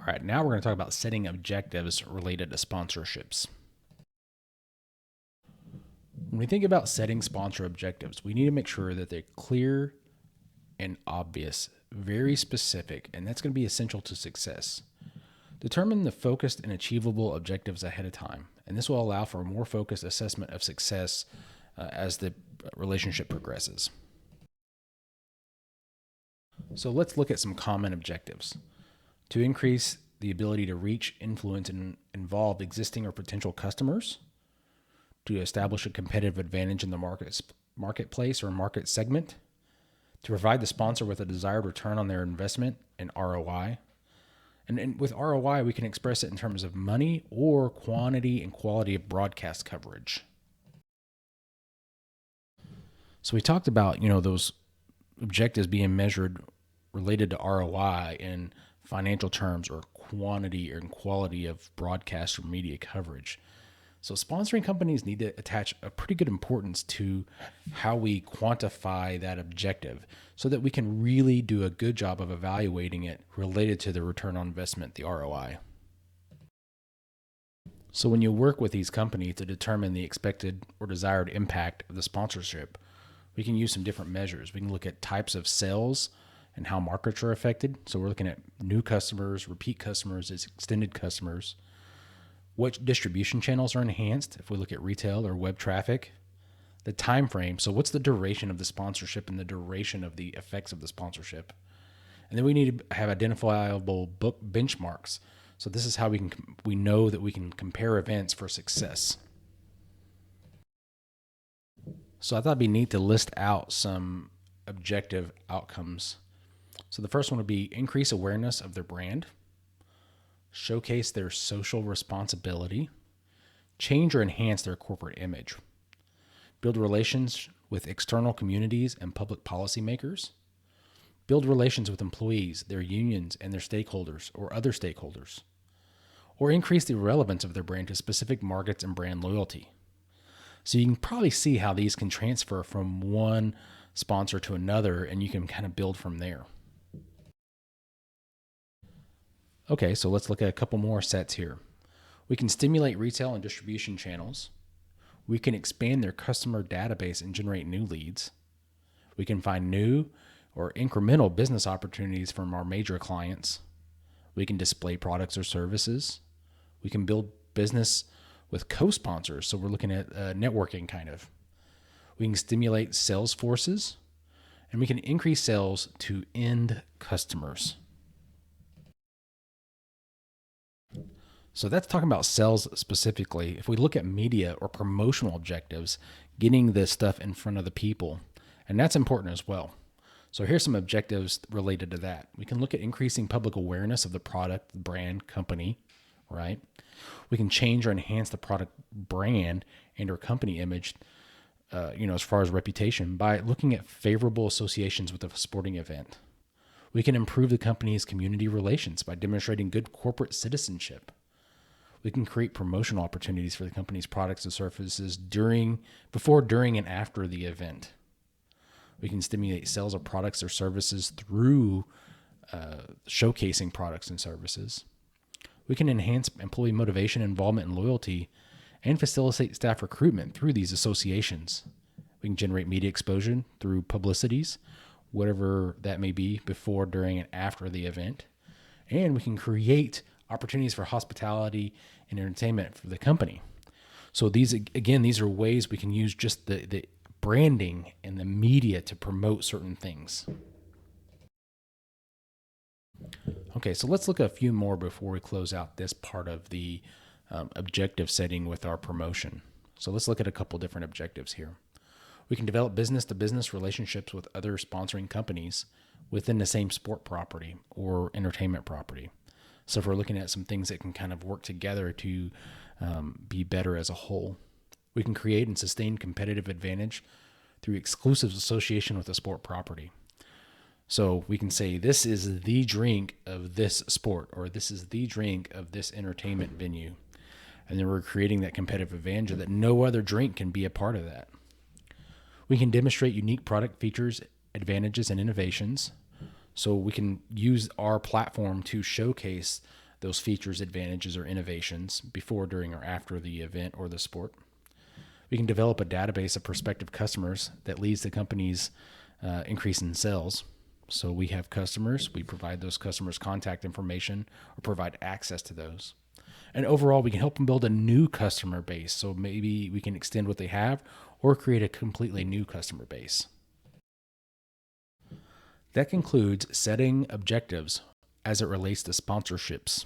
All right, now we're going to talk about setting objectives related to sponsorships. When we think about setting sponsor objectives, we need to make sure that they're clear and obvious, very specific, and that's going to be essential to success. Determine the focused and achievable objectives ahead of time, and this will allow for a more focused assessment of success as the relationship progresses. So let's look at some common objectives. To increase the ability to reach, influence, and involve existing or potential customers, to establish a competitive advantage in the marketplace or market segment, to provide the sponsor with a desired return on their investment and ROI. And with ROI, we can express it in terms of money or quantity and quality of broadcast coverage. So we talked about, those objectives being measured related to ROI in financial terms or quantity and quality of broadcast or media coverage. So sponsoring companies need to attach a pretty good importance to how we quantify that objective so that we can really do a good job of evaluating it related to the return on investment, the ROI. So when you work with these companies to determine the expected or desired impact of the sponsorship, we can use some different measures. We can look at types of sales and how markets are affected. So we're looking at new customers, repeat customers, extended customers. What distribution channels are enhanced if we look at retail or web traffic. The time frame, so what's the duration of the sponsorship and the duration of the effects of the sponsorship. And then we need to have identifiable book benchmarks. So this is how we know that we can compare events for success. So I thought it'd be neat to list out some objective outcomes. So the first one would be increase awareness of their brand, showcase their social responsibility, change or enhance their corporate image, build relations with external communities and public policymakers, build relations with employees, their unions, and their stakeholders or other stakeholders, or increase the relevance of their brand to specific markets and brand loyalty. So you can probably see how these can transfer from one sponsor to another, and you can kind of build from there. Okay, so let's look at a couple more sets here. We can stimulate retail and distribution channels. We can expand their customer database and generate new leads. We can find new or incremental business opportunities from our major clients. We can display products or services. We can build business with co-sponsors. So we're looking at networking kind of. We can stimulate sales forces, and we can increase sales to end customers. So that's talking about sales specifically. If we look at media or promotional objectives, getting this stuff in front of the people, and that's important as well. So here's some objectives related to that. We can look at increasing public awareness of the product, brand, company, right? We can change or enhance the product brand and or company image, as far as reputation by looking at favorable associations with a sporting event. We can improve the company's community relations by demonstrating good corporate citizenship. We can create promotional opportunities for the company's products and services before, during, and after the event. We can stimulate sales of products or services through showcasing products and services. We can enhance employee motivation, involvement, and loyalty, and facilitate staff recruitment through these associations. We can generate media exposure through publicities, whatever that may be, before, during, and after the event. And we can create opportunities for hospitality and entertainment for the company. So these are ways we can use just the branding and the media to promote certain things. Okay, so let's look at a few more before we close out this part of the objective setting with our promotion. So let's look at a couple different objectives here. We can develop business-to-business relationships with other sponsoring companies within the same sport property or entertainment property. So if we're looking at some things that can kind of work together to be better as a whole, we can create and sustain competitive advantage through exclusive association with a sport property. So we can say, this is the drink of this sport, or this is the drink of this entertainment venue. And then we're creating that competitive advantage that no other drink can be a part of that. We can demonstrate unique product features, advantages, and innovations. So we can use our platform to showcase those features, advantages, or innovations before, during, or after the event or the sport. We can develop a database of prospective customers that leads to companies' increase in sales. So we have customers, we provide those customers contact information or provide access to those. And overall, we can help them build a new customer base. So maybe we can extend what they have or create a completely new customer base. That concludes setting objectives as it relates to sponsorships.